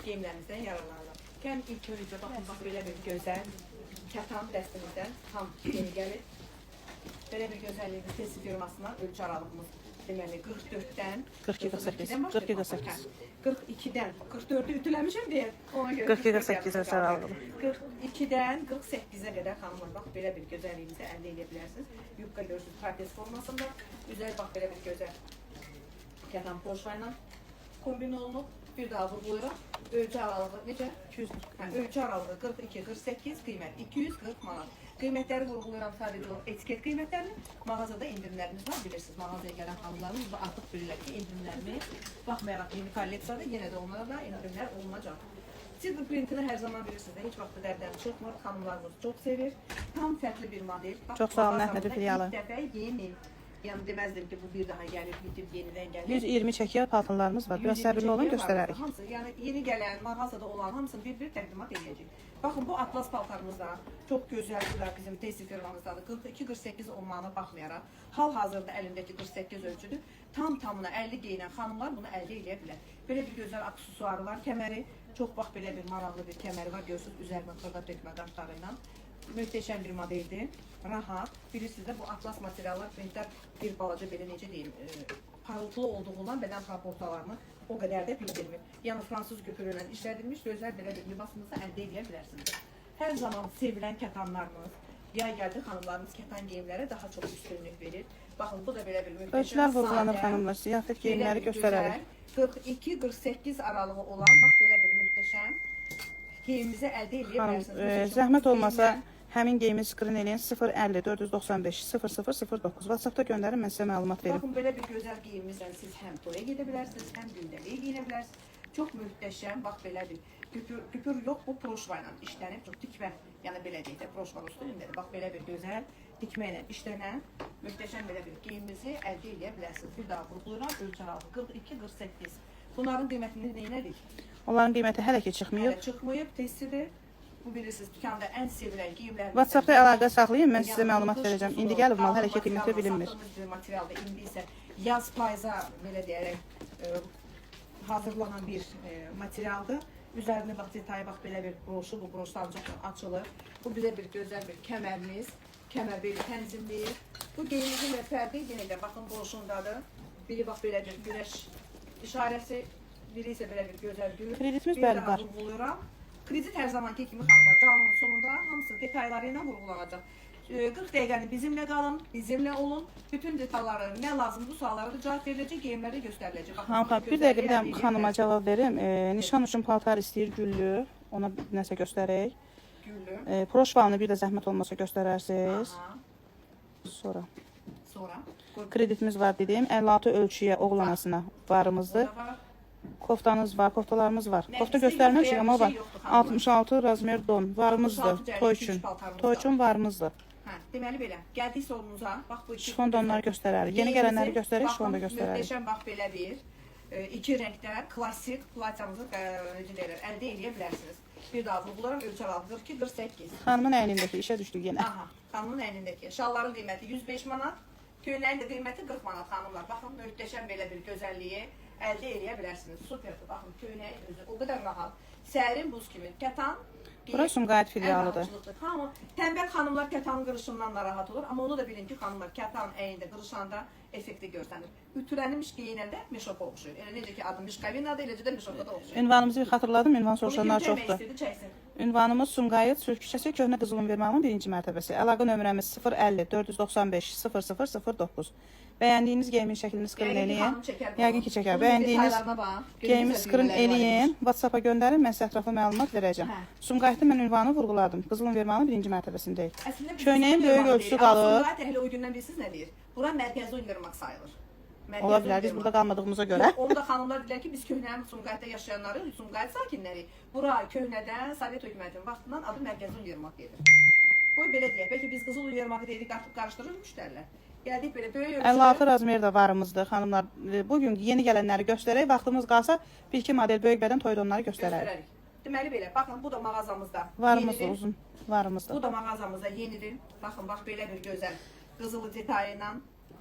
geyimlərimizdən yararlanırlar. Kəm ilk öncə baxın, bax belə bir gözəl kətan dəstimizdən tam yeni gəlir. Belə bir gözəlliyimiz Tesi firmasından ölçü aralığımız deməli 44-dən 42-48. 42-dən 44-ü ütüləmişəm deyə ona görə 42-48 ölçü aralığı. 42-dən 48-ə qədər xanımlar bax belə bir gözəlliyimizi əldə edə bilərsiniz. Yubka görürsünüz trapez formasında. Üzəri bax belə bir gözəl kətan poşva ilə kombin olunub. Bir daha vurgulayıraq. Ölçü aralığı necə? 240. Ölçü aralığı 42-48, qiymət 240 manat. Qiymətləri vurğulayıram sadəcə o etiket qiymətlərini. Mağazada indirimlərimiz var, bilirsiniz. Mağazaya gələn xanımlarımız artıq bilirlər ki, indirimlərimiz baxmayaraq yeni kolleksiyada yenə də onlara da indirimlər olunacaq. Silver printini hər zaman bilirsiniz, heç vaxt dərdən çıxmır. Xanımlarımız çox sevir. Tam fərqli bir model. Çox sağ olun, Əhməd Filiyalı. İlk dəfə yeni. Yəni deməzdim ki, bu bir daha gəlir, bitib yenidən gəlir. 120 çəkiyə paltarlarımız var. Biraz səbirli olun, göstərərik. Hamısı, yəni yeni gələn, mağazada olan hamısını bir-bir təqdimat edəcək. Baxın, bu atlas paltarımız da çox gözəldir, bizim Tesi firmamızdadır. 42-48 olmağına baxmayaraq, hal-hazırda əlimdəki 48 ölçüdür. Tam-tamına 50 geyinən xanımlar bunu əldə edə bilər. Belə bir gözəl aksesuarı var, kəməri. Çox bax belə bir maraqlı bir kəməri var, görürsünüz, üzərinə xırda dökmə qartları ilə. Möhtəşəm bir modeldir, rahat. Bilirsiniz də bu atlas materiallar, printlər bir balaca belə necə deyim, parıltılı olduğundan bədən proporsiyalarını o qədər də bildirmir. Yəni fransız göpürü ilə işlədilmiş gözəl belə bir libasınızı əldə edə bilərsiniz. Hər zaman sevilən kətanlarımız, yay gəldi xanımlarımız kətan geyimlərə daha çox üstünlük verir. Baxın, bu da belə bir möhtəşəm, ölçülər vurğulanır xanımlar, ziyafət geyimləri göstərərik. 42-48 aralığı olan, bax belə bir möhtəşəm geyimimizi əldə edə bilərsiniz. Zəhmət olmasa, həmin geyimi skrin eləyin 050 495 0009. WhatsApp-da göndərin, mən sizə məlumat verim. Baxın, belə bir gözəl geyimimizlə siz həm toya gedə bilərsiniz, həm gündəliyə geyinə bilərsiniz. Çox möhtəşəm, bax belədir. Küpür yox, bu proşva ilə işlənib, çox dikmə, yəni belə deyək də proşva üstündədir. Bax belə bir gözəl dikmə ilə işlənən, möhtəşəm belə bir geyimimizi əldə edə bilərsiniz. Bir daha vurğulayıram, ölçü aralığı 42-48. Bunların qiymətini neynədik? Onların qiyməti hələ ki çıxmayıb. Hələ çıxmayıb, testidir. Bu bilirsiniz, dükanda ən sevilən geyimlər. WhatsApp-da əlaqə saxlayın, mən sizə məlumat verəcəm. İndi gəlib mal hələ ki qiyməti bilinmir. Materialda indi isə yaz payıza belə deyərək hazırlanan bir materialdır. Üzərində bax detayı bax belə bir broşu, bu broş sancaqla açılır. Bu bizə bir gözəl bir kəmərimiz, kəmər belə tənzimləyir. Bu geyimimizin də fərqi yenə də baxın broşundadır. Biri bax belə bir güneş işarəsi, biri isə belə bir gözəl gül. Kreditimiz bəli var. Kredit hər zamanki kimi xanımlar, canlının sonunda hamısı detayları ilə vurğulanacaq. 40 dəqiqəni bizimlə qalın, bizimlə olun. Bütün detalları, nə lazımdır, suallara da cavab veriləcək, geyimlərdə göstəriləcək. Hanım, bir dəqiqə bir də xanıma cavab verim. Nişan üçün paltar istəyir güllü, ona nəsə göstərək. Güllü. Proşvalını bir də zəhmət olmasa göstərərsiniz. Sonra. Kreditimiz var dedim. 56 ölçüyə oğlanasına varımızdır. Koftanız var, koftalarımız var. Kofta göstərməmişik, amma var. 66 razmer don varımızdır. Toy üçün varımızdır. Deməli belə, gəldik solunuza, bax bu iki şifon donları göstərərik. Yeni gələnləri göstərək, şifon da göstərərik. Möhtəşəm bax belə bir iki rəngdə klassik platyamızı əldə edə bilərsiniz. Bir daha vurğularım, ölçü aralığı 42-48. Xanımın əynindəki işə düşdük yenə. Xanımın əynindəki şalların qiyməti 105 manat, köynəyin də qiyməti 40 manat xanımlar. Baxın, möhtəşəm belə bir gözəlliyi əldə edə bilərsiniz. Superdir, baxın, köynəyin özü o qədər rahat. Sərin buz kimi, kətan. Bura Sumqayıt filialıdır. Tənbəl xanımlar kətanın qırışından narahat olur, amma onu da bilin ki, xanımlar kətan əyində qırışanda effekti görsənir. Ütülənmiş geyinəndə mişoka oxşuyur. Elə necə ki, adı Mişkavinadır, eləcə də mişoka da oxşuyur. Ünvanımızı bir xatırladım, ünvan soruşanlar çoxdur. Ünvanımız Sumqayıt Sülh küçəsi, Köhnə Qızılınvermağın 1-ci mərtəbəsi. Əlaqə nömrəmiz 050 495 0009. Bəyəndiyiniz geyimin şəklini skrin eləyin. Yəqin ki, çəkər. Bəyəndiyiniz geyimi skrin eləyin. WhatsApp-a göndərin, mən sizə ətraflı məlumat verəcəm. Sumqayıtda mən ünvanı vurğuladım. Qızılınvermağın 1-ci mərtəbəsindəyik. Köynəyin böyük ölçüsü qalır. Sumqayıt əhli o gündən bilirsiniz nə deyir? Bura mərkəzi univermaq sayılır. Ola bilər, biz burada qalmadığımıza görə. Onu da xanımlar deyirlər ki, biz köhnənin Sumqayıtda yaşayanları, Sumqayıt sakinləri, bura köhnədən Sovet hökumətinin vaxtından adı mərkəzi univermaq gedir. Qoy belə deyək, bəlkə biz qızıl univermağı deyirik, qarışdırır müştərilər. Gəldik belə böyük ölçüdə. 56 razmer də varımızdır, xanımlar. Bugün yeni gələnləri göstərək, vaxtımız qalsa bir-iki model böyük bədən toy donları göstərərik. Deməli belə, baxın, bu da mağazamızda varımızdır, uzun varımızdır. Bu da mağazamızda yenidir. Baxın, bax belə bir gözəl qızılı detayı ilə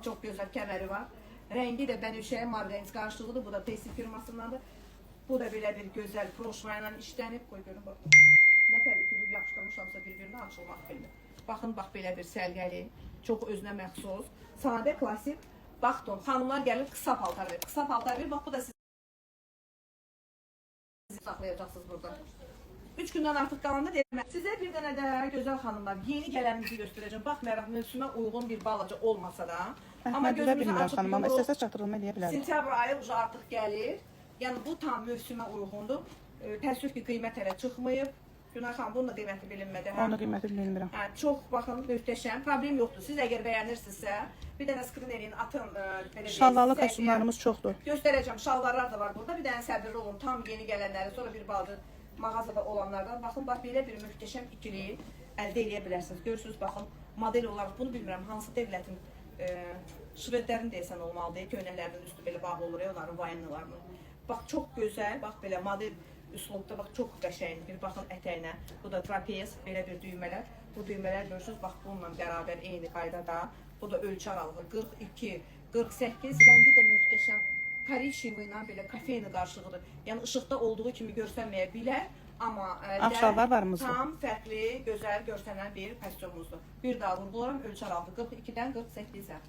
çox gözəl kəməri var. Rəngi də bənövşəyə marqarinz qarşılığıdır. Bu da Tesi firmasındandır. Bu da belə bir gözəl proşva ilə işlənib. Qoy görün bax. Nə qədər ütülüb yapışdırmışamsa bir-birinə açılmaq bilmir. Baxın bax belə bir səliqəli, çox özünə məxsus, sadə, klassik. Baxın, xanımlar gəlir qısa paltar verir. Qısa paltar verir. Bax bu da siz saxlayacaqsınız burada. 3 gündən artıq qalanda deyirəm. Sizə bir dənə də gözəl xanımlar yeni gələnimizi göstərəcəm. Baxmayaraq mövsümə uyğun bir balaca olmasa da. Amma gözünüzü açıb xanım, amma istəsəz çatdırılma eləyə bilərik. Sentyabr ayı ucu artıq gəlir. Yəni bu tam mövsümə uyğundur. Təəssüf ki, qiymət hələ çıxmayıb. Günay xanım, bunun da qiyməti bilinmədi. Onun da qiyməti bilinmirəm. Çox baxın, möhtəşəm. Problem yoxdur. Siz əgər bəyənirsinizsə, bir dənə skrin eləyin, atın. Şallarlı kostyumlarımız çoxdur. Göstərəcəm. Şalvarlar da var burada. Bir dənə səbirli olun. Tam yeni gələnləri, sonra bir balaca mağazada olanlardan. Baxın, bax belə bir möhtəşəm ikili əldə edə bilərsiniz. Görürsünüz, baxın, model olaraq bunu bilmirəm. Hansı devlətin şvedlərin deyəsən olmalıdır. Köynəklərinin üstü belə bağlı olur, onların vayanlarının. Bax, çox gözəl. Bax, belə model üslubda bax çox qəşəngdir. Bir baxın ətəyinə. Bu da trapez, belə bir düymələr. Bu düymələr görürsünüz, bax bununla bərabər eyni qaydada. Bu da ölçü aralığı 42, 48. Rəngi də möhtəşəm. Korişevi ilə belə kafeyni qarşılığıdır. Yəni işıqda olduğu kimi görsənməyə bilər, amma şalvarlarımızdır. Tam fərqli, gözəl görsənən bir kostyumumuzdur. Bir daha vurğularam, ölçü aralığı 42-dən 48-ə.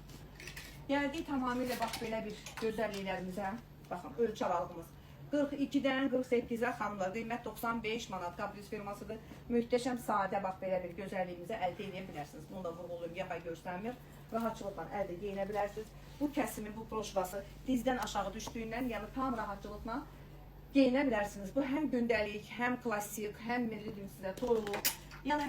Gəldik tamamilə bax belə bir gözəlliklərimizə. Baxın, ölçü aralığımız. 42-dən 48-ə xanımlar, qiymət 95 manat, Caprice firmasıdır. Möhtəşəm, sadə, bax belə bir gözəlliyimizi əldə edə bilərsiniz. Bunu da vurğulayıb, yaxa göstərmir. Rahatçılıqla əldə edə bilərsiniz. Bu kəsimi, bu proşvası dizdən aşağı düşdüyündən, yəni tam rahatçılıqla geyinə bilərsiniz. Bu həm gündəlik, həm klassik, həm milli deyim sizə, toyluq. Yəni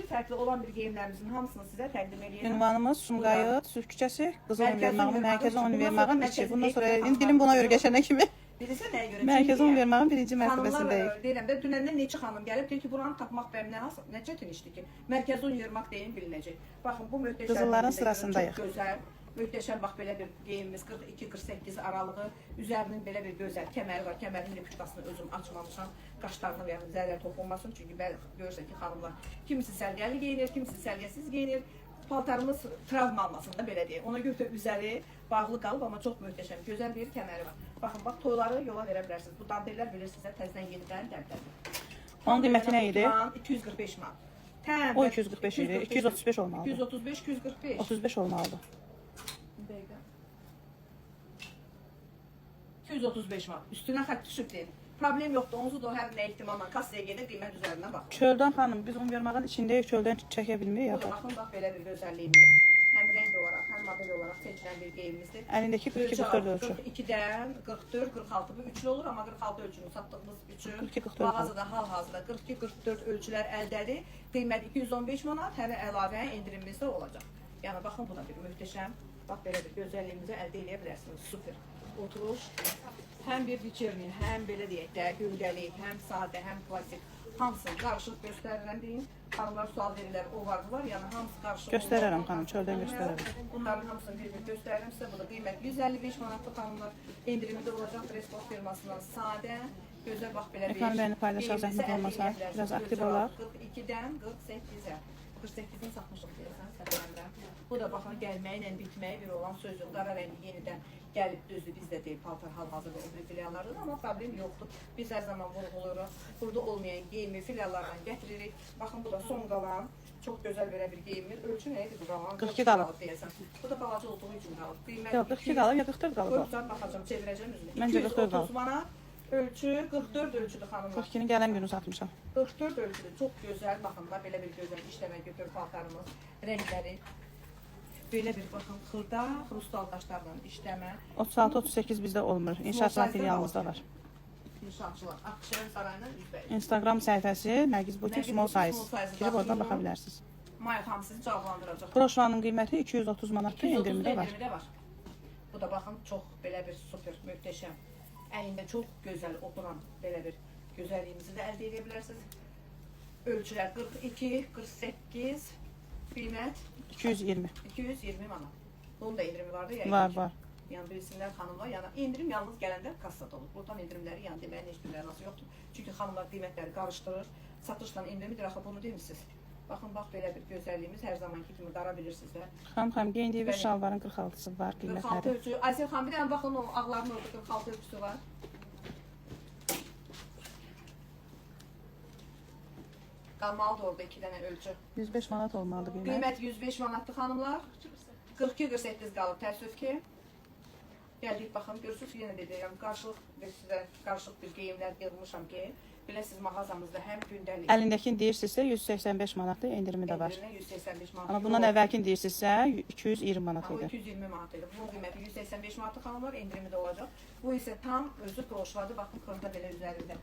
fərqli olan bir geyimlərimizin hamısını sizə təqdim edirəm. Ünvanımız Sumqayıt, Sülh küçəsi, Qızıl Univermağın, Mərkəzi Univermağın içi. Bundan sonra dilim buna görə keçənə kimi. Bilirsən nəyə görə? Mərkəzi Univermağın birinci mərtəbəsindəyik. Xanımlar deyirəm də, dünəndən neçə xanım gəlib, deyir ki, buranı tapmaq bənim nə çətin işdir ki, Mərkəzi Univermağ deyin bilinəcək. Baxın, bu möhtəşəm. Qızılların sırasındayıq. Çox gözəl, möhtəşəm, bax belə bir geyimimiz 42-48 aralığı, üzərinin belə bir gözəl kəməri var. Kəmərin replikasını özüm açmamışam, qaşlarına və zərər toxunmasın. Çünki görürsən ki, xanımlar kimisi səliqəli geyinir, kimisi səliqəsiz geyinir. Paltarımız travma almasın da belə deyək. Ona görə üzəri bağlı qalıb, amma çox möhtəşəm, gözəl bir kəməri var. Baxın, bax, toyları yola verə bilərsiniz. Bu dantellər bilirsinizə təzdən yenidən dəbdədir. Onun qiyməti nə idi? 245 manat. O 245 idi, 235 olmalıdır. 235, 245. 35 olmalıdır. 235 manat. Üstünə xətt düşüb deyil. Problem yoxdur, onuzu da hər nə ehtimalla kassaya gedir, qiymət üzərinə bax. Çöldən xanım, biz Univermağın içindəyik, çöldən çəkə bilmirik. Baxın, bax, belə bir gözəlliyimiz. Həm rəng olaraq, həm model olaraq seçilən bir geyimimizdir. Əlindəki 42-44 ölçü. 42-dən 44-46 bu üçlü olur, amma 46 ölçünü satdığımız üçün mağazada hal-hazırda 42-44 ölçülər əldədir. Qiymət 215 manat, hələ əlavə endirimimiz də olacaq. Yəni, baxın, bu da bir möhtəşəm, bax, belə bir gözəlliyimizi əldə edə bilərsiniz. Super. Oturuş, həm bir biçerni, həm belə deyək də, gündəlik, həm sadə, həm klassik, hamısını qarışıq göstərirəm deyin. Xanımlar sual verirlər, o var, bu var, yəni hamısı qarışıq. Göstərərəm xanım, çöldən göstərərəm. Bunların hamısını bir-bir göstərirəm sizə, bu da qiymət 155 manatlı xanımlar, endirimdə olacaq Resport firmasından sadə, gözəl bax belə bir. Efendim, bəni paylaşaq, zəhmət olmasa, biraz aktiv olaq. 42-dən 48-ə, 48-in satmışlıq deyəsən, səfərində. Bu da baxın, gəlməklə bitməyi bir olan sözdür, qara rəngi yenidən gəlib düzdür, bizdə deyil, paltar hal-hazırda o bir filiallardır, amma problem yoxdur. Biz hər zaman vurğuluruq, burada olmayan geyimi filiallardan gətiririk. Baxın, bu da son qalan, çox gözəl belə bir geyimdir. Ölçü nə idi bu qalan? 42 qalıb. Bu da balaca olduğu üçün qalıb. Yox, 42 qalıb, ya 44 qalıb. Qoyubsan, baxacam, çevirəcəm üzünü. Məncə 44 qalıb. 230 manat, ölçü 44 ölçüdür xanımlar. 42-ni gələn günü satmışam. 44 ölçüdür, çox gözəl, baxın da belə bir gözəl işləmə götür paltarımız, rəngləri. Belə bir baxın, xırda, xrustal daşlarla işləmə. 36-38 bizdə olmur, inşaatçılar filialımızda var. İnşaatçılar, Akşener sarayından üzbəyiz. Instagram səhifəsi Nərgiz Butik Small Size. Girib oradan baxa bilərsiniz. Maya xanım sizi cavablandıracaq. Broşvanın qiyməti 230 manatdır, endirimdə var. Bu da baxın, çox belə bir super, möhtəşəm. Əlində çox gözəl oturan belə bir gözəlliyimizi də əldə edə bilərsiniz. Ölçülər 42, 48, qiymət 220. 220 manat. Bunun da indirimi vardı ya. Var, var. Yəni bilsinlər xanımlar, yəni indirim yalnız gələndə kassada olur. Buradan indirimləri yəni deməyin heç bir mənası yoxdur. Çünki xanımlar qiymətləri qarışdırır. Satışla indirimidir, axı bunu demirsiniz. Baxın, bax belə bir gözəlliyimiz hər zamanki kimi qara bilirsiniz də. Xanım, geyindiyi bir şalvarın 46-sı var, qiymətləri. 46 ölçü. Aysel xanım, bir dənə baxın, o ağların orada 46 ölçüsü var. Qalmalıdır orada 2 dənə ölçü. 105 manat olmalıdır qiymət. Qiymət 105 manatdır xanımlar. 42-48 qalıb təəssüf ki. Gəldik baxın, görürsünüz yenə də deyirəm, sizə qarışıq bir geyimlər yığmışam ki, biləsiniz mağazamızda həm gündəlik. Əlindəkini deyirsinizsə 185 manatdır, endirimi də var. 185 manat. Amma bundan əvvəlkini deyirsinizsə 220 manat Bu idi. 220 manat idi. Bunun qiyməti 185 manatdır xanımlar, endirimi də olacaq. Bu isə tam özü broşvadır. Baxın, xırda belə üzərində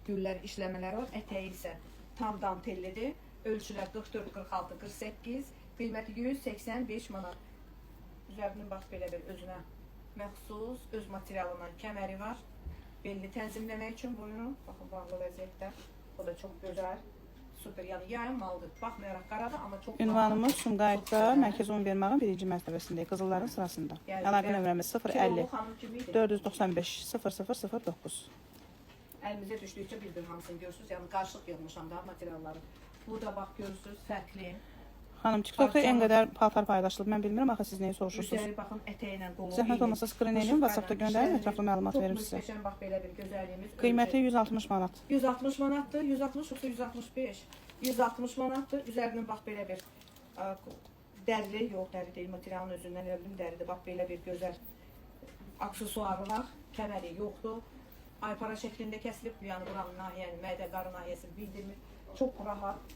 güllər, işləmələri var. Ətəyi isə tam dantellidir. Ölçülər 44, 46, 48, qiyməti 185 manat. Üzərindən bax belə bir özünə məxsus, öz materialından kəməri var. Belli tənzimləmək üçün boyunu, baxın, bağlı vəziyyətdə. O da çox gözəl, super, yəni yayın malıdır. Baxmayaraq qaradır, amma çox... Ünvanımız Sumqayıtda Mərkəzi Univermağın 1-ci mərtəbəsindəyik, qızılların sırasında. Əlaqə nömrəmiz 050 495 0009. Əlimizə düşdükcə bir-bir hamısını görürsünüz, yəni qarışıq yığmışam da materialları. Bu da bax görürsünüz, fərqli. Xanım, TikTokda en qədər paltar paylaşılıb, mən bilmirəm, axı siz nəyi soruşursunuz? Üzəri baxın, ətəylə qolu. Zəhmət olmasa skrin edin, WhatsAppda göndərin, ətraflı məlumat verim sizə. Çox müstəşəm, bax belə bir gözəlliyimiz. Qiyməti 160 manat. 160 manatdır, 160 yoxsa 165. 160 manatdır, üzərindən bax belə bir dərli, yox dəri deyil, materialın özündən elə bilim dəridir. Bax belə bir gözəl aksesuarı var, kəməri yoxdur. Aypara şəklində kəsilib, yəni buranın nahiyəni, mədə qarı nahiyəsini bildirmir. Çox rahat.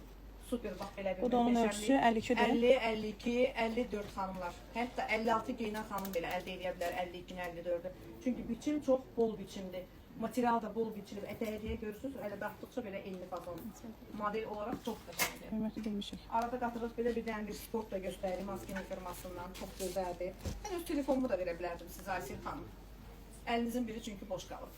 Super, bax belə bir bu da onun ölçüsü 52-dir. 50, 52, 54 xanımlar. Hətta 56 geyinən xanım belə əldə edə bilər, 52-ni, 54-ü. Çünki biçim çox bol biçimdir. Material da bol biçilib. Ətəyi görürsünüz, elə baxdıqca belə 50 fazon. Model olaraq çox qəşəngdir. Qiyməti demişik. Arada qatırıq belə bir dənə bir sport da göstərim Maskinin firmasından. Çox gözəldir. Mən öz telefonumu da verə bilərdim sizə Aysel xanım. Əlinizin biri çünki boş qalıb.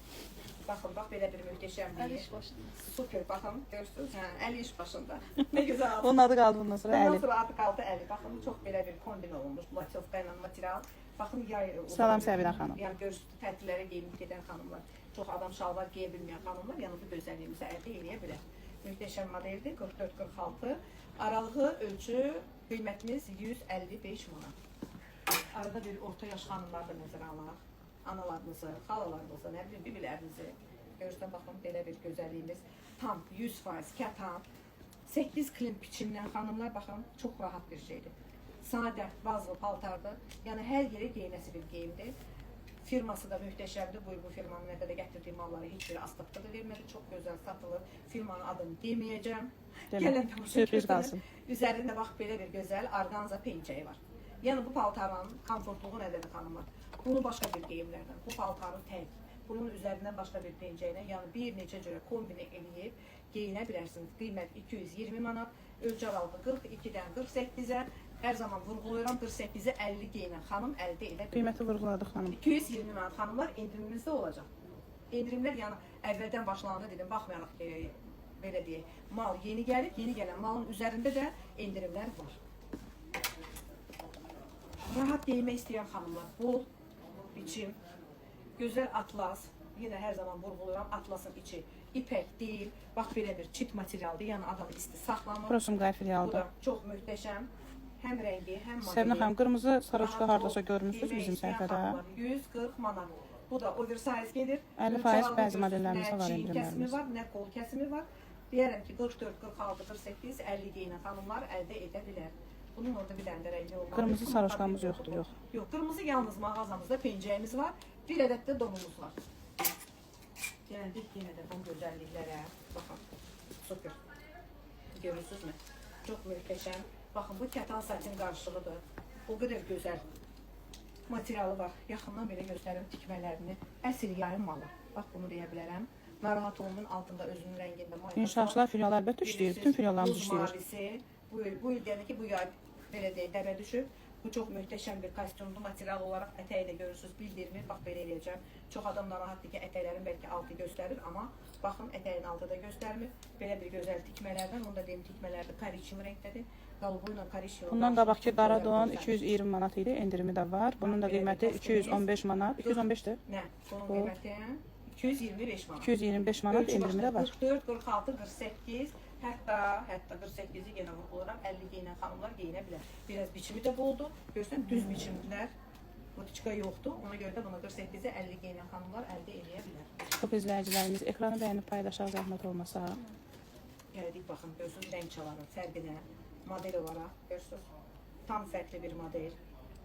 Baxın, bax belə bir möhtəşəmliyi. Əl iş başında. Super, baxın, görürsünüz, əl iş başında. Nə gözəl adı. Onun adı qaldı bundan sonra Ondan əli. sonra adı qaldı əli. Baxın, çox belə bir kombin olunmuş, laçovka ilə material. Baxın, yay... Salam Səbinə xanım. Yəni, görürsünüz, tətillərə geyinib gedən xanımlar. Çox adam şalvar giyə bilməyən xanımlar, yəni bu gözəlliyimizi əldə eləyə bilər. Möhtəşəm modeldir, 44-46. Aralığı, ölçü, qiymətimiz 155 manat. Arada bir orta yaş xanımlar da nəzərə alaq. Analarınızı, xalalarınızı, nə bilim, bibilərinizi. Görürsən, baxın, belə bir gözəlliyimiz. Tam 100% kətan. 8 klim biçimlə xanımlar, baxın, çox rahat bir şeydir. Sadə, bazlı paltardır. Yəni, hər yerə geyinəsi bir geyimdir. Firması da möhtəşəmdir. Bu firmanın nə qədər gətirdiyi malları heç biri astabda da vermədi. Çox gözəl satılır. Firmanın adını deməyəcəm. Sürpriz qalsın. Üzərində bax, belə bir gözəl orqanza pencəyi var. Yəni, bu paltarın komfortluğu nədədir xanımlar? Bunu başqa bir geyimlərdən, bu paltarı tək, bunun üzərindən başqa bir pencəylə, yəni bir neçə cürə kombinə eləyib geyinə bilərsiniz. Qiymət 220 manat, ölçü aralığı 42-dən 48-ə, hər zaman vurğuluyuram, 48-ə 50 geyinən xanım əldə edə bilir. Qiyməti vurğuladı xanım. 220 manat xanımlar endirimimizdə olacaq. Endirimlər yəni əvvəldən başlananda dedim, baxmayaraq belə deyək, mal yeni gəlib, yeni gələn malın üzərində də endirimlər var. Rahat geyinmək istəyən xanımlar, bol biçim, gözəl atlas, yenə hər zaman vurğuluram, atlasın içi ipək deyil, bax belə bir çit materialdır, yəni adamı isti saxlamır. Prosum qay Bu filialıdır. da çox möhtəşəm, həm rəngi, həm modeli. Səbinə xanım, qırmızı saroçka hardasa görmüşsünüz bizim səhifədə. 140 manat. Bu da oversize gedir. 50% bəzi modellərimizdə var, Nə çiyin kəsimi endirimlərimiz. var, nə qol kəsimi var. Deyərəm ki, 44, 46, 48, 50 geyinən xanımlar əldə edə bilər. Bunun orada bir dənə də rəngi olmalı. Qırmızı saroçkamız yoxdur, yox. Yox, qırmızı yalnız mağazamızda pencəyimiz var, bir ədəd də donumuz var. Gəldik yenə də bu gözəlliklərə. Baxın, super. Görürsünüzmü? Çox möhtəşəm. Baxın, bu kətan satin qarışığıdır. O qədər gözəl materialı var. Yaxından belə göstərim tikmələrini. Əsl yayın malı. Bax, bunu deyə bilərəm. Narahat olunun altında özünün rəngində mayası var. İnşaatçılar filialı əlbəttə işləyir, bütün filiallarımız Buz işləyir. mavisi, bu il yəni ki, bu yay belə deyək, dəbə düşüb. Bu çox möhtəşəm bir kostyumlu material olaraq ətəyi də görürsünüz, bildirmir. Bax, belə eləyəcəm. Çox adam narahatdır ki, ətəklərin bəlkə altı göstərir, amma baxın, ətəyin altı da göstərmir. Belə bir gözəl tikmələrdən, onu da deyim, tikmələrdə kariçim rəngdədir. Qalıbı ilə kariçim. Bundan qabaqki qara don 220 manat idi, endirimi də var. Bunun da qiyməti 215 manat. 215-dir. Nə? Bunun qiyməti 225 manat. 225 manat endirimi də var. 44, 46, 48, hətta 48-i yenə vurğuluram, 50 geyinən xanımlar geyinə bilər. Biraz biçimi də boldur. Görürsən, düz biçimdilər. Botiçka yoxdur. Ona görə də buna 48-i 50 geyinən xanımlar əldə edə bilər. Çox izləyicilərimiz ekranı bəyənib paylaşaq zəhmət olmasa. Gəldik, baxın, görürsünüz rəngçaların fərqinə, model olaraq, görürsünüz, tam fərqli bir model.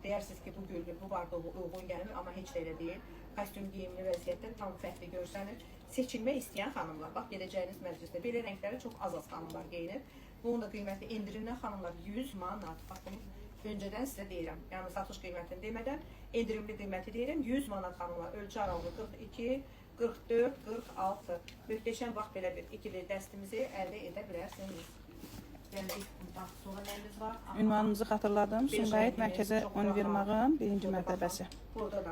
Deyirsiniz ki, bu gülgül, bu bardağı uyğun gəlmir, amma heç də elə deyil. Kostyum geyimli vəziyyətdə tam fərqli görsənir. Seçilmək istəyən xanımlar, bax, gedəcəyiniz məclisdə belə rəngləri çox az xanımlar geyinir. Bunun da qiyməti indirimdən xanımlar 100 manat. Baxın, öncədən sizə deyirəm, yəni satış qiymətini demədən, indirimli qiyməti deyirəm, 100 manat xanımlar. Ölçü aralığı 42, 44, 46. Möhtəşəm bax belə bir ikili dəstimizi əldə edə bilərsiniz. Gəldik, bax, sonra nəyimiz var? Ünvanımızı xatırladım. Sumqayıt Mərkəzi Univermağın 1-ci mərtəbəsi.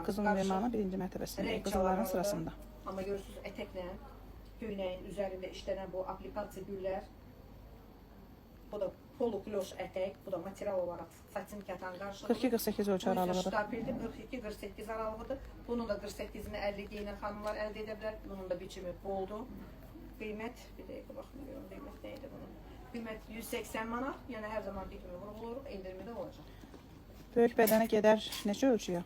Qızıl Univermağın 1-ci mərtəbəsində, qızılların sırasında. Amma görürsünüz, ətəklə köynəyin üzərində işlənən bu aplikasiya güllər. Bu da polo kloş ətək, bu da material olaraq satin kətan qarşılığı. 42-48 ölçü aralığıdır. 42-48 aralığıdır. Bunun da 48-ini 50 geyinən xanımlar əldə edə bilər. Bunun da biçimi boldur. Qiymət, bir dəqiqə baxmıyorum, qiymət neydi bunun? Qiymət 180 manat, yəni hər zaman bir kimi vurğuluruq, endirimi də olacaq. Böyük bədənə gedər neçə ölçüyə?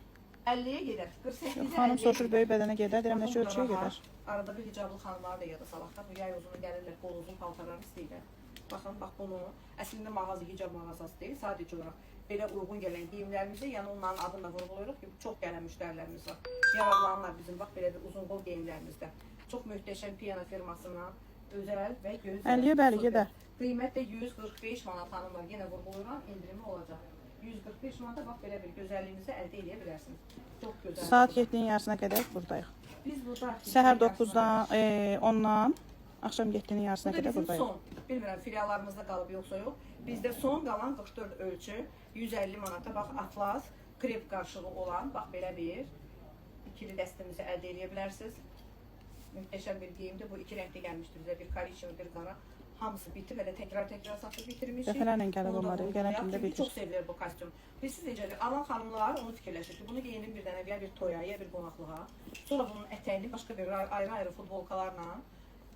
50-yə gedər. 48-ə Xanım soruşur, böyük bədənə gedər, deyirəm neçə ölçüyə gedər? Arada bir hicablı xanımları da yada salaq da, bu yay uzunu gəlirlər, qol uzun paltarları istəyirlər. Baxın, bax bunu, əslində mağazı hicab mağazası deyil, sadəcə olaraq belə uyğun gələn geyimlərimizi, yəni onların adını da vurğuluyoruz ki, çox gələn müştərilərimiz var. Yararlanırlar bizim, bax belə bir uzun qol geyimlərimizdə. Çox möhtəşəm Piyana firmasından özəl və gözəl. 50-yə bəli gedər. Qiymət də 145 manat xanımlar, yenə vurğuluyorum, indirimi olacaq. 145 manata bax belə bir gözəlliyimizi əldə edə bilərsiniz. Çox gözəl. Saat 7-nin yarısına qədər buradayıq. Biz burada Səhər 9-dan, 10-dan, axşam 7-nin yarısına qədər buradayıq. Bu da buradayıq. bizim son, bilmirəm filiallarımızda qalıb yoxsa yox. Bizdə son qalan 44 ölçü, 150 manata bax atlas, krep qarşılığı olan, bax belə bir ikili dəstimizi əldə edə bilərsiniz. Möhtəşəm bir geyimdir. Bu iki rəngdə gəlmişdir bizə, bir korичневый, bir qara. Hamısı bitib, elə təkrar satıb bitirmişik. Dəfələrlə gəlib onları, gələn kimi də bitir. Çox sevilir bu kostyum. Siz necədir? Alan xanımlar onu fikirləşir ki, bunu geyinir bir dənə, ya bir toya, ya bir qonaqlığa. Sonra bunun ətəyini başqa bir ayrı-ayrı futbolkalarla,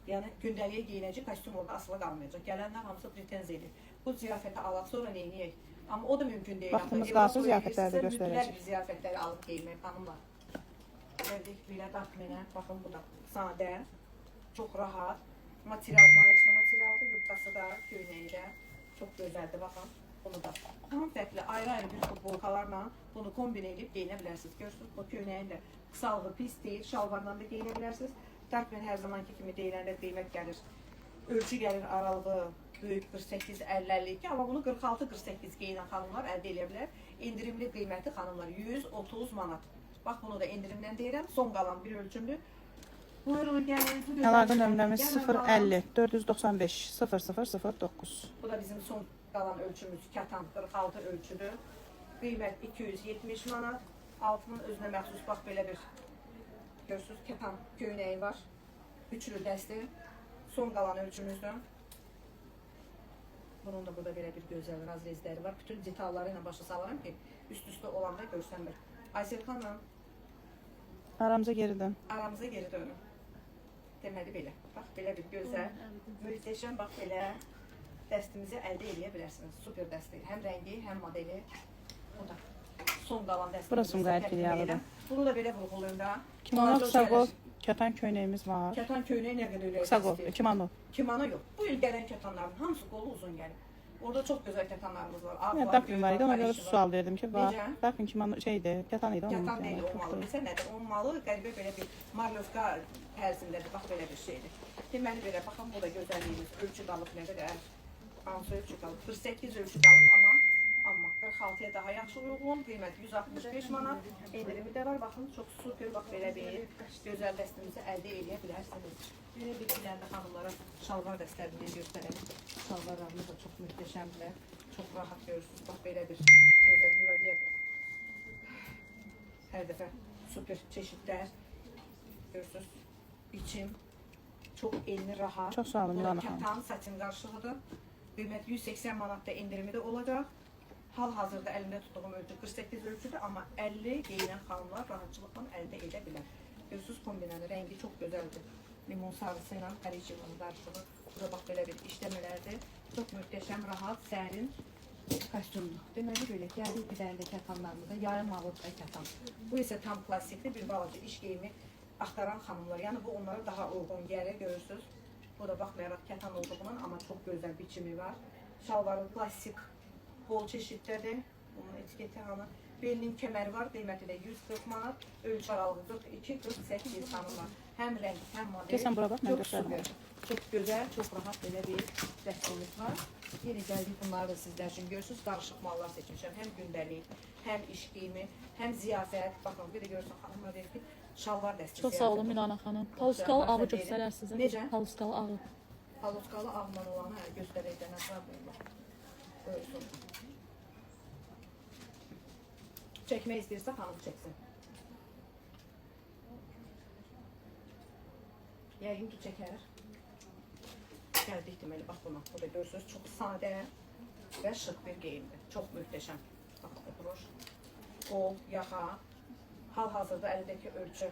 yəni gündəliyə geyinəcək kostyum orada asılı qalmayacaq. Gələnlər hamısı pretenziya edir. Bu ziyafətə alaq, sonra neyniyək? Amma o da mümkün deyil. Vaxtımız qalsın, ziyafətləri də göstərəcək. Ziyafətləri alıb geyinmək xanımlar. Gəldik, belə daxminə, baxın bu da sadə, çox rahat. Material, mayışlı materialdır, yubqası da, köynəyi də çox gözəldir, baxın. Bunu da tam fərqli, ayrı-ayrı bir futbolkalarla bunu kombin edib geyinə bilərsiniz. Görürsünüz, bu köynəyin də qısalığı pis deyil, şalvardan da geyinə bilərsiniz. Darkmen hər zamanki kimi deyiləndə qiymət gəlir. Ölçü gəlir aralığı böyük 48-50-52, amma bunu 46-48 geyinən xanımlar əldə edə bilər. İndirimli qiyməti xanımlar 130 manat. Bax, bunu da indirimdən deyirəm, son qalan bir ölçümdür. Əlaqə nömrəmiz 050 495 0009. Bu da bizim son qalan ölçümüz, kətan 46 ölçüdür. Qiymət 270 manat. Altının özünə məxsus, bax belə bir, görürsünüz, kətan köynəyi var. Üçlü dəsti. Son qalan ölçümüzdür. Bunun da burada belə bir gözəl razrezləri var. Bütün detalları ilə başa salarım ki, üst-üstə olanda görsənmir. Aysel xanım, aramıza geri dön. Aramıza geri dönün. Deməli belə, bax belə bir gözəl, möhtəşəm, bax belə dəstimizi əldə edə bilərsiniz. Super dəsti, həm rəngi, həm modeli. Bu da son qalan dəstimizi. Burası Sumqayıt filialıdır. Bunu da belə vurğulayım da. Kimono, qısa qol, kətan köynəyimiz var. Kətan köynəyi nə qədər öyrədir? Qısa qol, kimono. Kimono yox. Bu il gələn kətanların hamısı qolu uzun gəlir. Orada çox gözəl kətanlarımız var. Yəni, daxmin var idi, ona görə sual verdim ki, var. Daxmin kimono şeydir, kətan idi. Kətan deyil, olmalı. Bilsən nədir? Olmalı, qəribə belə bir marlovka tərzindədir, bax belə bir şeydir. Deməli belə, baxın, bu da gözəlliyimiz. Ölçü qalıb nə qədər? Hansı ölçü qalıb? 48 ölçü qalıb, amma 46-ya daha yaxşı uyğun, qiymət 165 manat. Endirimi də var, baxın, çox super, bax belə bir gözəl dəstimizi əldə edə bilərsiniz. Belə bir ilərdə xanımlara şalvar dəstlərini göstərək. Şalvarlarımız da çox möhtəşəmdir, çox rahat görürsünüz, bax belə bir gözəl müvəziyyət. Hər dəfə super çeşidlər, görürsünüz, biçim, çox enli, rahat. Çox sağ olun, Milana xanım. Kətan, satin qarşılığıdır. Qiymət 180 manatda indirimi də olacaq. Hal-hazırda əlimdə tutduğum ölçü 48 ölçüdür, amma 50 geyinən xanımlar rahatçılıqla əldə edə bilər. Görürsünüz, kombinəli rəngi çox gözəldir. Limon sarısı ilə korичневый qarşılığı. Bu da bax belə bir işləmələrdir. Çox möhtəşəm, rahat, sərin kostyumdur. Deməli belə, gəldik bir dənə də kətanlarımıza, yayılmalı kətan. Bu isə tam klassikli bir balaca iş geyimi axtaran xanımlar. Yəni bu onlara daha uyğun gəlir, görürsünüz. Bu da baxmayaraq kətan olduğundan, amma çox gözəl biçimi var. Şalvarı klassik bol çeşidlədir. Bunun etiketi hanı. Belinin kəməri var, qiyməti də 140 manat. Ölçü aralığı 42-48 sanım var. Həm rəng, həm model. Gəlsən bura bax, mən Çox göstərəm. süper. Çox gözəl, çox rahat belə bir dəstəmiz var. Yeni gəldik, bunları da sizlər üçün görürsünüz. Qarışıq mallar seçmişəm. Həm gündəlik, həm iş giyimi, həm ziyafət. Baxın, bir də görürsən xanımlar deyir ki, şalvar dəstəsi. Çox sağ olun Milana xanım. Paluskalı ağı göstərər sizə. Necə? Paluskalı ağı. Paluskalı ağman olanı göstərək də nəsə var. Buyursun. Çəkmək istəyirsə xanım çəksin. Yəqin ki çəkər. Gəldik deməli, bax buna. Bu da görürsünüz, çox sadə və şık bir geyimdir. Çox möhtəşəm. Baxın, oturur. Qol, yaxa. Hal-hazırda əlindəki ölçü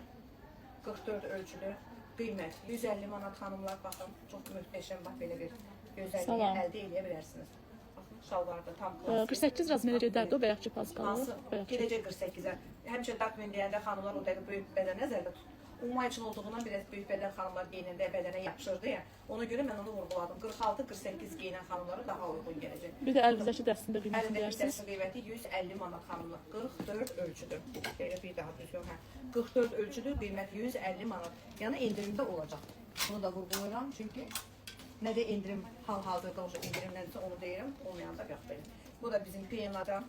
44 ölçülü qiymət 150 manat xanımlar, baxın. Çox möhtəşəm, bax belə bir gözəlliyi əldə edə bilərsiniz. Baxın, şalvarda tam klasik. 48 razmerə gedərdi o bəyəkçi paluskalı. Hansı? Gedəcək 48-ə. Həmçə dakmen deyəndə xanımlar o dəqiqə böyük bədən nəzərdə tutur. Umma üçün olduğundan biraz böyük bədən xanımlar geyinəndə bədənə yapışırdı ya. Ona görə mən onu vurguladım. 46-48 geyinən xanımlara daha uyğun gələcək. Bir də əlinizdəki dəstində qiymətini Əlindəki deyirsiniz. dəstin qiyməti 150 manat xanımlar. 44 ölçüdür. Belə bir daha düz yox, hə. 44 ölçüdür, qiymət 150 manat. Yəni endirimdə olacaq. Bunu da vurgulayıram çünki nə də endirim hal-hazırda olacaq, endirim nədirsə onu deyirəm, olmayanda yox belə. Bu da bizim Piyanada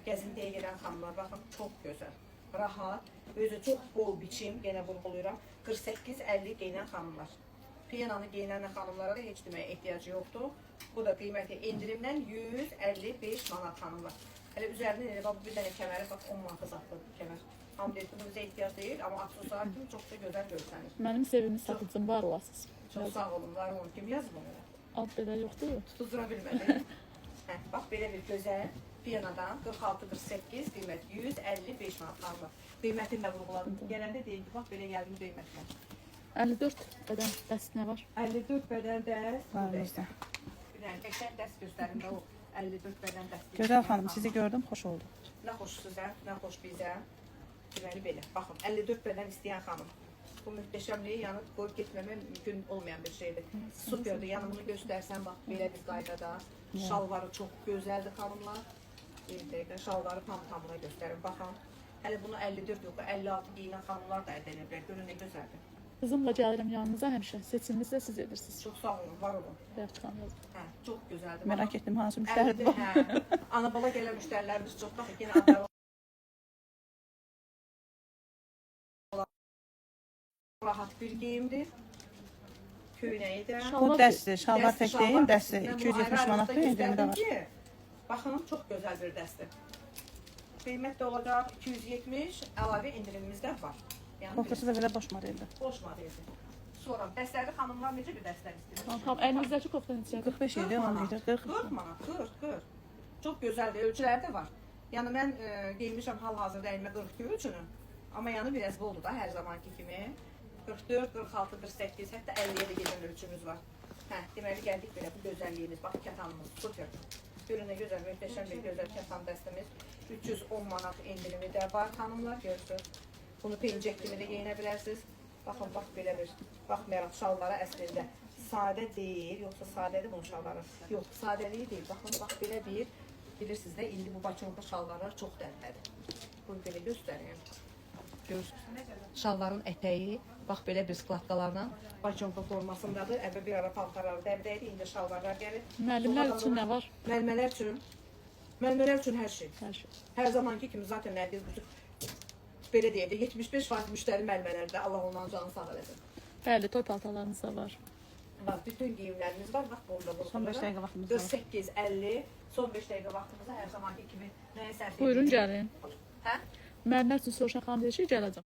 gəzintiyə gedən xanımlar, baxın, çox gözəl, rahat, özü çox bol biçim, yenə vurgulayıram, 48-50 geyinən xanımlar. Piyananı geyinən xanımlara da heç deməyə ehtiyacı yoxdur. Bu da qiyməti endirimdən 155 manat xanımlar. Hələ üzərində elə bax, bir dənə kəməri, bax, 10 manata satılır kəmər. Hamı deyir ki, bu bizə ehtiyac deyil, amma aksesuar kimi çox da gözəl görsənir. Mənim sevimli satıcım var olasınız. Çox sağ olun, var olun. Kim yazıb onu? Ad belə yoxdur. Tutuzdura bilmədim. Hə, bax, belə bir gözəl Piyanadan 46-48, qiymət 155 manat xanımlar. Qiymətini də vurguladım. Gələndə deyim ki, bax, belə gəldim qiymətlə. 54 bədən dəst nə var? 54 bədən dəst. Var bizdə. Bir dənə qəşəng dəst göstərim də o 54 bədən dəst. Gözəl xanım, sizi gördüm, xoş oldu. Nə xoş sizə, nə xoş bizə. Deməli belə, baxın, 54 bədən istəyən xanım. Bu mühtəşəmliyi yanıb qoyub getməmə mümkün olmayan bir şeydir. Superdir, yanımını göstərsən, bax, belə bir qaydada. Şalvarı çox gözəldir xanımlar. Bir dəqiqə, şalvarı tam-tamına göstərin, baxın. Hələ bunu 54 yox, 56 giyinən xanımlar da əldə edə bilər. Görün nə gözəldir. Qızımla gəlirəm yanınıza həmişə. Seçiminizi də siz edirsiniz. Çox sağ olun, var olun. Bəyəkçi xanım yazın. Hə, çox gözəldir. Merak etdim hansı müştəridir bu. Hə, ana-bala gələn müştərilərimiz çox da yenə ana rahat bir geyimdir. Köynəyi də. Bu dəsti, şalvar tək deyim, dəsti 270 manatda endirimdə var. Baxın, çox gözəl bir dəstir. Qiymət də olacaq 270, əlavə indirimimiz də var. Koftası da belə boş modeldir. Boş modeldir. Sonra dəstəli xanımlar necə bir dəstər istəyir? Tam əlinizdəki kofta neçədir? 45 idi, 10 idi, 40. 40 manat, 40. Çox gözəldir, ölçüləri də var. Yəni mən geyinmişəm hal-hazırda əlimə 42 ölçünü. Amma yanı biraz boldur da hər zamanki kimi. 44, 46, 48, hətta 50-yə də gedən ölçümüz var. Hə, deməli gəldik belə bu gözəlliyimiz, bax kətanımız, super. Görün nə gözəl, möhtəşəm bir gözəl kətan dəstəmiz. 310 manat endirimi də var xanımlar, görürsünüz. Bunu pencək kimi də geyinə bilərsiniz. Baxın, bax belə bir, baxmayaraq şallara əslində sadə deyil, yoxsa sadədir bunun şalları. Yox, sadəliyi deyil. Baxın, bax belə bir, bilirsiniz də, indi bu baçonka şalvarlar çox dərlədir. Bunu belə göstərin. Görürsünüz. Şalvarın ətəyi, bax belə bir skladkalarla baçonka formasındadır. Əvvəl bir ara paltarları dəbdəydi, indi şalvarlar gəlir. Müəllimlər üçün nə var? Müəllimələr üçün hər şey. Hər şey. Hər zamanki kimi zaten nədir? Belə deyək də 75% müştəri müəllimələrdə Allah ondan canını sağ eləsin. Bəli, toy paltarlarınız da var. Bax, bütün geyimlərimiz var. Bax, burada. Son 5 dəqiqə vaxtımız var. 48, 50, son 5 dəqiqə vaxtımızda hər zamanki kimi nəyə sərf Buyurun gəlin. Hə? Müəllimlər üçün soruşan xanım deyir ki, gələcəm.